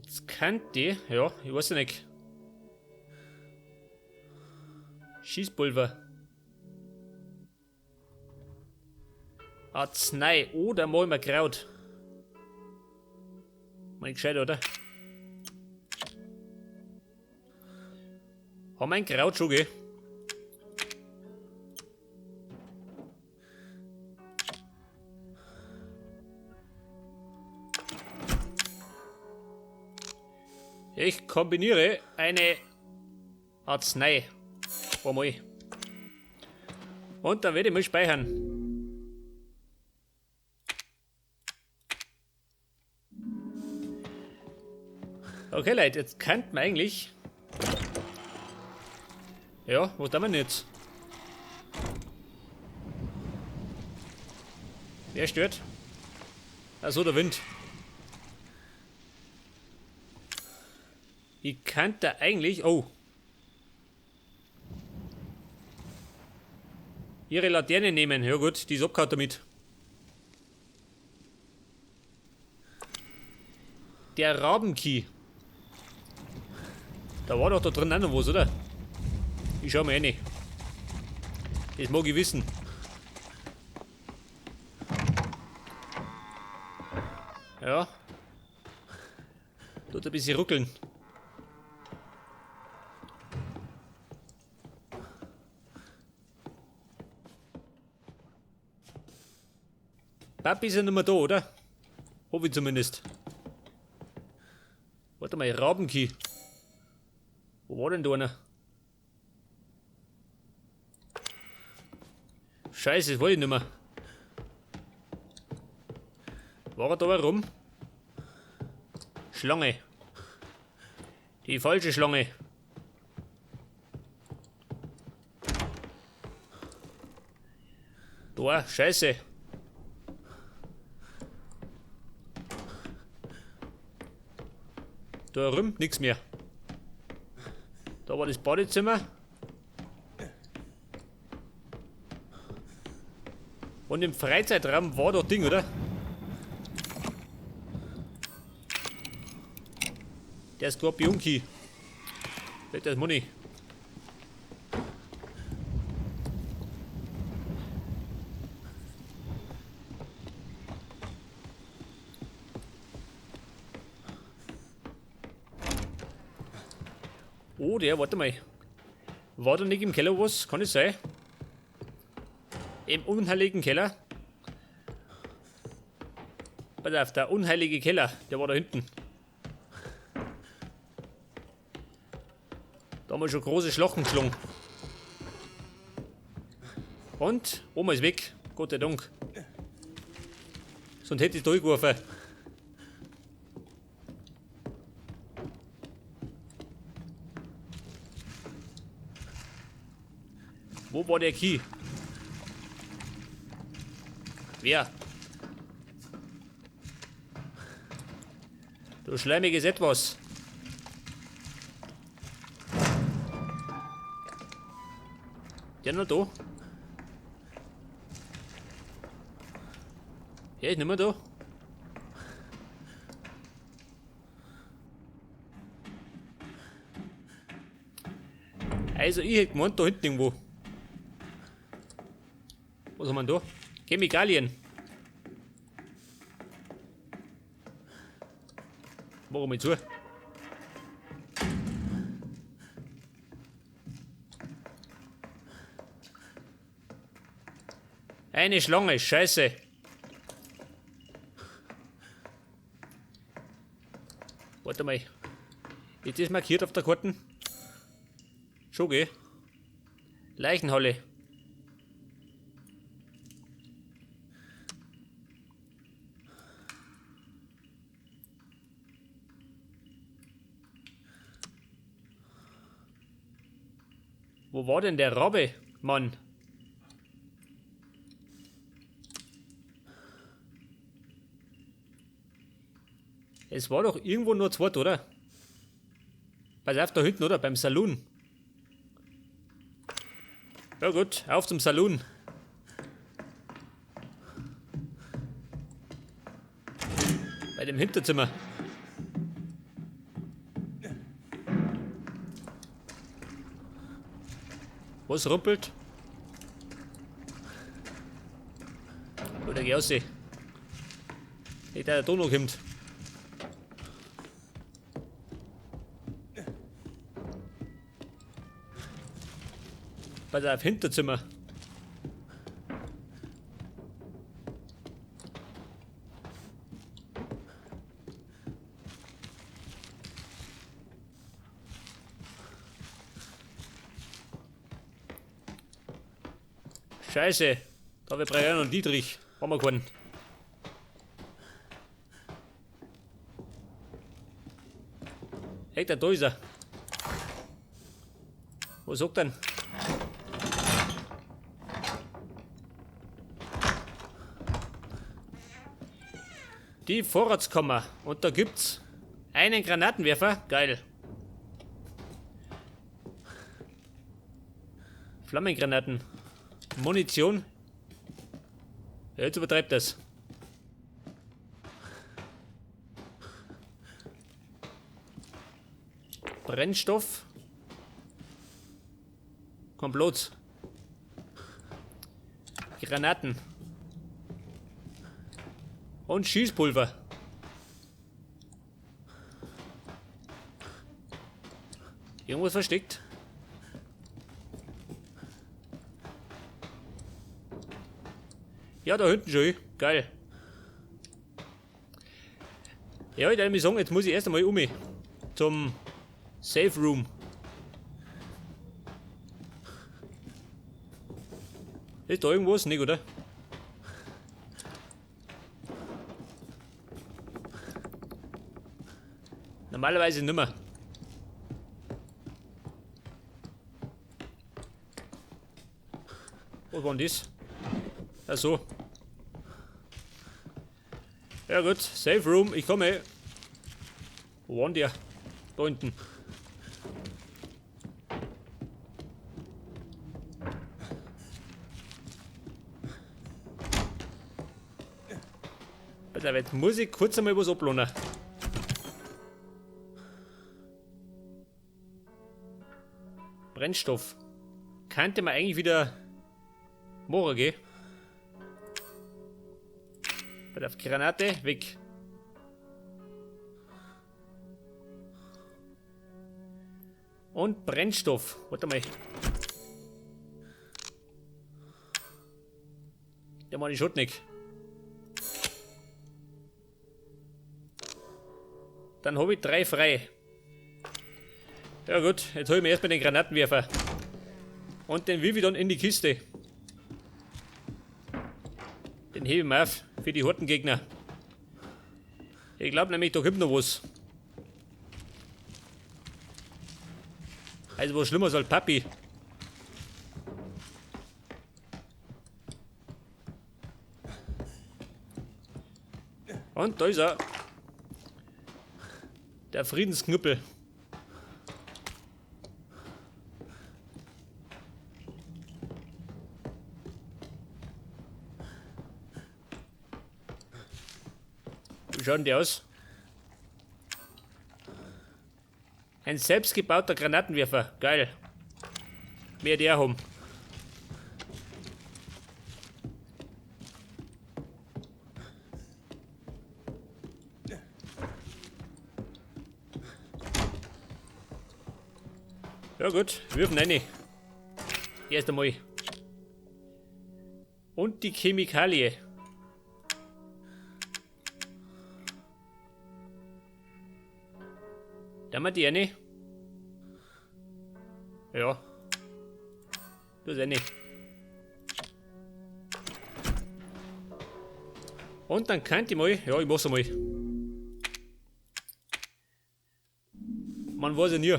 Das könnte, ja, ich weiß ja nicht. Schießpulver. Arznei oder mal mal Kraut. Mein gescheit, oder? Haben wir ein Kraut schon, gell? Ich kombiniere eine Arznei. Einmal. Und dann werde ich mal speichern. Okay, Leute, jetzt könnten wir eigentlich. Ja, was tun wir denn jetzt? Wer stört? Achso, der Wind. Ich könnte eigentlich. Oh. Ihre Laterne nehmen. Ja gut, die ist abgehauen damit. Der Rabenkieh. Da war doch da drin auch noch was, oder? Ich schau mal rein. Das mag ich wissen. Ja. Tut ein bisschen ruckeln. Papi ist ja nicht mehr da, oder? Hoffe ich zumindest. Warte mal, Rabenkieh. Wo war denn da einer? Scheiße, das wollte ich nicht mehr. War er da rum? Schlange. Die falsche Schlange. Da, Scheiße. Da rum, nix mehr. Da war das Badezimmer. Und im Freizeitraum war doch Ding, oder? Der Skorpionki. Das Money. Oh, der, warte mal. War da nicht im Keller was? Kann es sein? Im unheiligen Keller? Pass auf, der unheilige Keller, der war da hinten. Da haben wir schon große Schlachten geschlagen. Und? Oma ist weg. Gott sei Dank. Sonst hätte ich durchgeworfen. Wo war der Key? Wer? Du schleimiges Etwas. Der noch da? Der ist nicht mehr da. Also ich hätte gemeint, da hinten irgendwo. Was haben wir da? Chemikalien. Machen wir zu. Eine Schlange, scheiße. Warte mal. Ist das markiert auf der Karte? Schon, gell? Leichenhalle. Wo war denn der Rabe, Mann? Es war doch irgendwo nur zweit, oder? Pass auf, da hinten, oder? Beim Saloon. Ja gut, auf zum Saloon. Bei dem Hinterzimmer. Was rumpelt? Oder geh aus. Nicht, der Donau kommt. Pass auf, Hinterzimmer. Scheiße, da habe ich Brian und Dietrich. Haben wir keinen. Hey, da ist er. Was sagt denn? Die Vorratskammer. Und da gibt's einen Granatenwerfer. Geil. Flammengranaten. Munition. Ja, jetzt übertreibt das. Brennstoff. Komplott. Granaten. Und Schießpulver. Irgendwas versteckt. Ja, da hinten schon. Geil. Ja, ich würde mir sagen, jetzt muss ich erst einmal zum Safe Room. Ist da irgendwas? Nicht, oder? Normalerweise nimmer. Was war denn das? Ach so. Ja gut, Safe Room, ich komme. Wo war denn der? Da hinten. Also jetzt muss ich kurz einmal was ablohnen. Brennstoff. Könnte man eigentlich wieder morgen gehen. Bei der Granate weg. Und Brennstoff. Warte mal. Der war die Schotnik. Dann habe ich 3 frei. Ja gut, jetzt hole ich mir erstmal den Granatenwerfer. Und den Vivi dann in die Kiste. Den hebe ich mir auf für die Hortengegner. Ich glaube nämlich, da gibt noch was. Also was Schlimmeres als Papi. Und da ist er. Der Friedensknüppel. Wie schaut denn der aus? Ein selbstgebauter Granatenwerfer. Geil. Mehr der haben. Ja gut, wirfen rein. Erst einmal. Und die Chemikalie. Da mal die eine. Ja. Das ist eine. Und dann kann ich mal. Ja, ich mach's einmal. Man weiß ja nie.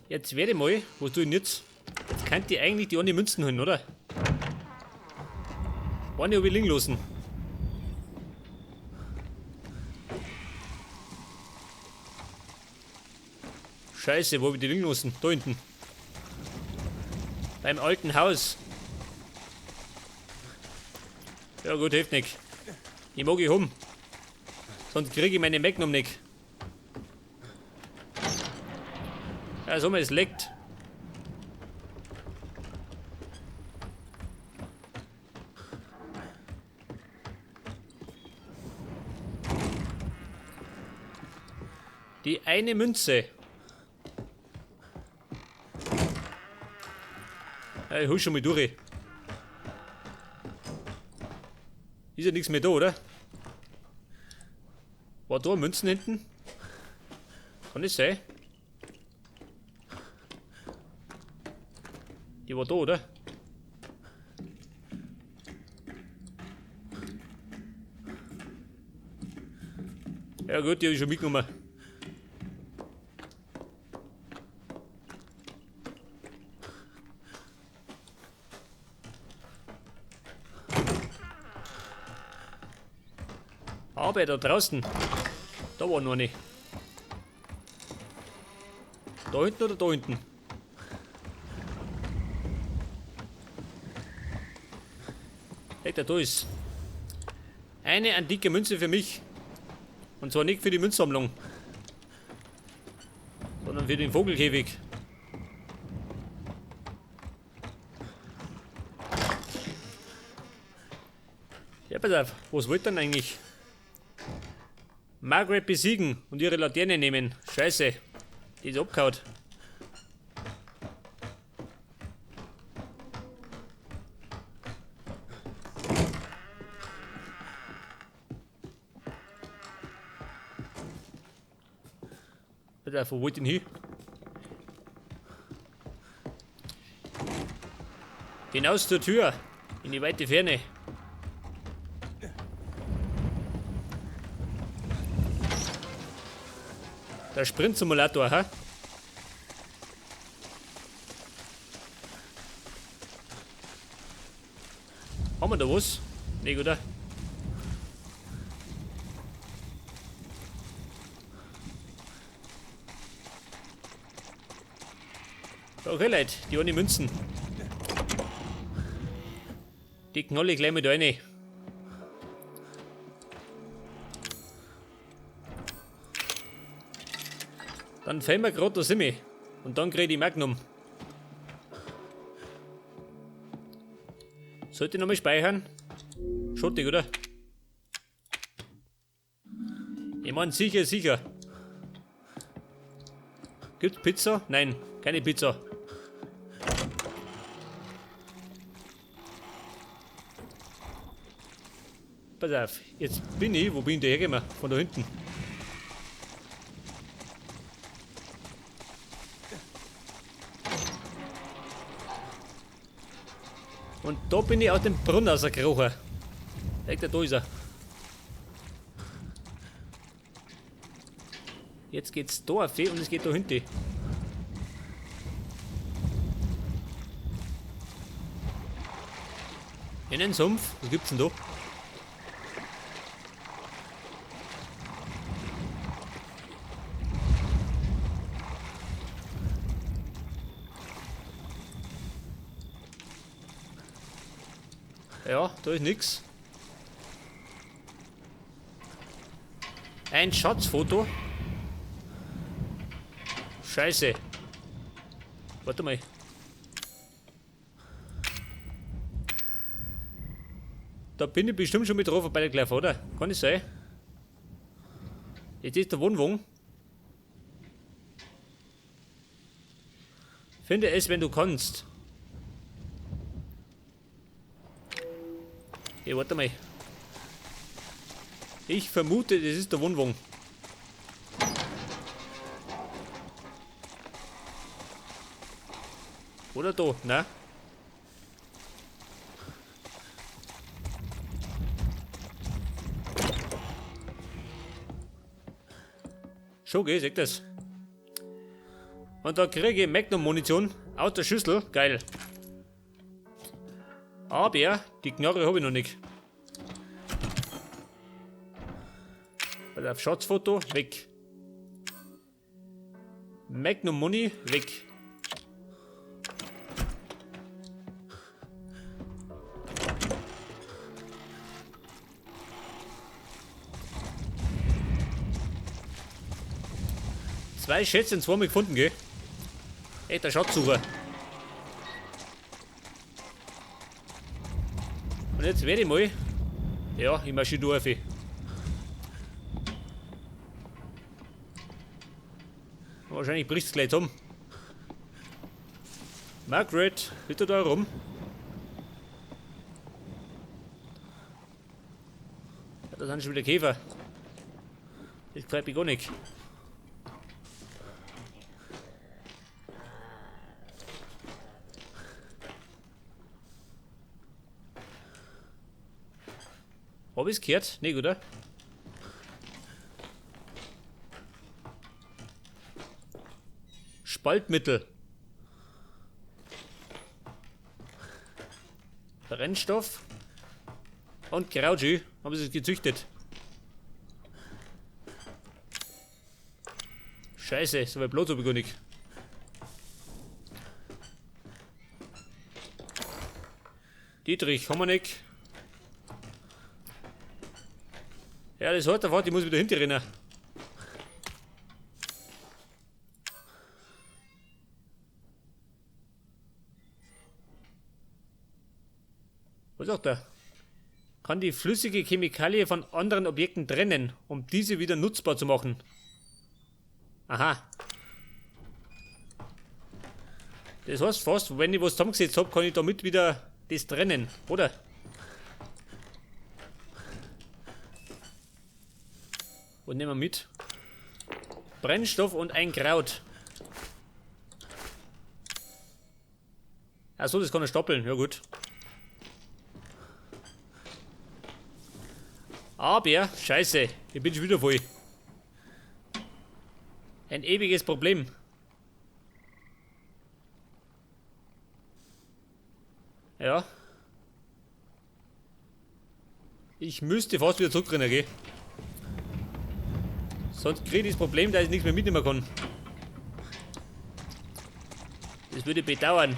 Jetzt werde ich mal, was tue ich denn jetzt? Jetzt könnt ihr eigentlich die eine Münzen holen, oder? Eine habe ich liegen lassen. Scheiße, wo habe ich die liegen lassen? Da hinten. Beim alten Haus. Ja gut, hilft nicht. Die mag ich haben. Sonst kriege ich meine Magnum nicht. Ja, so mal, es leckt. Die eine Münze. Ja, ich hol schon mal durch. Ist ja nichts mehr da, oder? War da Münzen hinten? Kann das sein? Die war da, oder? Ja gut, die habe ich schon mitgenommen. Aber da draußen, da war noch eine. Da hinten oder da hinten? Hey, da ist eine antike Münze für mich. Und zwar nicht für die Münzsammlung, sondern für den Vogelkäfig. Ja, pass auf, was wollt ihr denn eigentlich? Margaret besiegen und ihre Laterne nehmen. Scheiße, die ist abgehauen. Pass auf, wo wollt ihr denn hin? Hinaus zur Tür, in die weite Ferne. Der Sprint-Simulator, ha? Haben wir da was? Nee, oder? Okay, Leute, die ohne Münzen. Die knolle ich gleich mit rein. Dann fällen wir gerade da Simme. Und dann kriege ich Magnum. Sollte ich nochmal speichern? Schottig, oder? Ich meine sicher, sicher. Gibt's Pizza? Nein, keine Pizza. Pass auf, jetzt bin ich, wo bin ich da hergekommen? Von da hinten. Und da bin ich aus dem Brunnen rausgekrochen. Da ist er. Jetzt geht's da auf und es geht da hinten. In den Sumpf, was gibt's denn da? Ja, da ist nix. Ein Schatzfoto. Scheiße. Warte mal. Da bin ich bestimmt schon mit drauf bei der gelaufen, oder? Kann das sein? Jetzt ist der Wohnwagen. Finde es, wenn du kannst. Hey, warte mal. Ich vermute, das ist der Wohnwagen. Oder da, ne? Schon geht, seht das. Und da kriege ich Magnum-Munition aus der Schüssel. Geil. Aber die Knarre habe ich noch nicht. Also auf Schatzfoto, weg. Magnum Money, weg. 2 Schätze und 2 mal gefunden, gell? Echt der Schatzsucher. Und jetzt werde ich mal. Ja, ich marschiere durch. Wahrscheinlich bricht es gleich zusammen. Margaret, bist du da rum? Ja, da sind schon wieder Käfer. Das gefällt mir gar nicht. Hab ich's gehört? Nicht, oder? Spaltmittel. Brennstoff. Und Grauji haben sie es gezüchtet. Scheiße, so weit bloß habe ich gar nicht. Dietrich, haben wir nicht. Ja, das hat der Wart, ich muss wieder hinter rennen. Was sagt er? Kann die flüssige Chemikalie von anderen Objekten trennen, um diese wieder nutzbar zu machen. Aha. Das heißt fast, wenn ich was zusammengesetzt habe, kann ich damit wieder das trennen, oder? Und nehmen wir mit. Brennstoff und ein Kraut. Achso, das kann er stoppeln, ja gut. Aber, scheiße, ich bin schon wieder voll. Ein ewiges Problem. Ja. Ich müsste fast wieder zurückrennen, gell? Sonst kriege ich das Problem, dass ich nichts mehr mitnehmen kann. Das würde bedauern.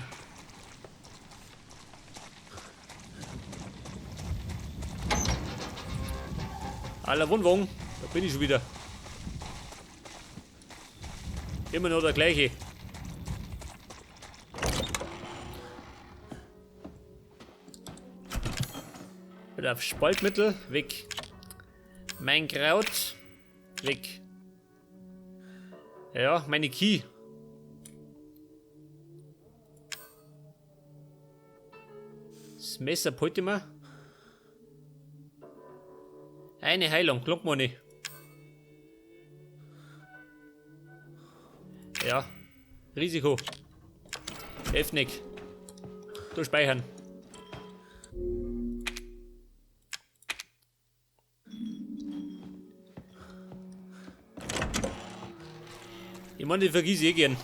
Aller Wohnwagen, da bin ich schon wieder. Immer noch der gleiche. Wieder auf Spaltmittel, weg. Mein Kraut, weg. Ja, meine Key. Das Messer behalte ich mir. Eine Heilung, glaubt man nicht. Ja, Risiko. Hilft nicht. Durchspeichern. Ich meine, die vergieße ich gern.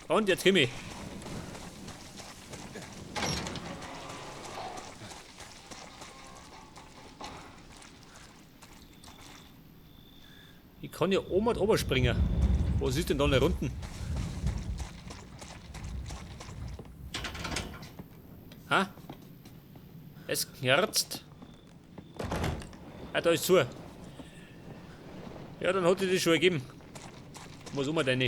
Und jetzt komm ich. Ich kann ja oben und oben springen. Was ist denn da nicht unten? Ha? Es knarzt. Ah, da ist zu. Ja, dann hat die das schon ergeben. Muss um deine.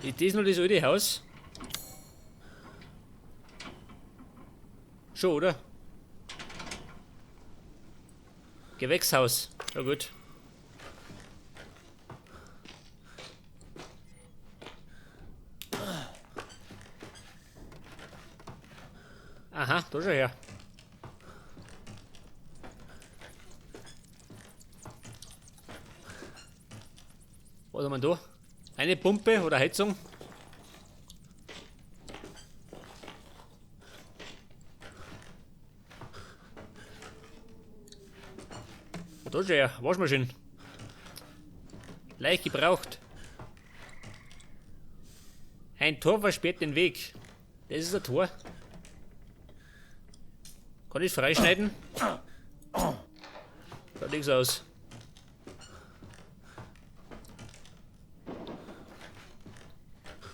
Ist das noch das alte Haus? Schon, oder? Gewächshaus. Ja gut. Aha, da schau her. Was haben wir da? Eine Pumpe oder Heizung? Da schau her, Waschmaschine. Leicht gebraucht. Ein Tor versperrt den Weg. Das ist ein Tor. Kann ich freischneiden? Schaut nichts aus.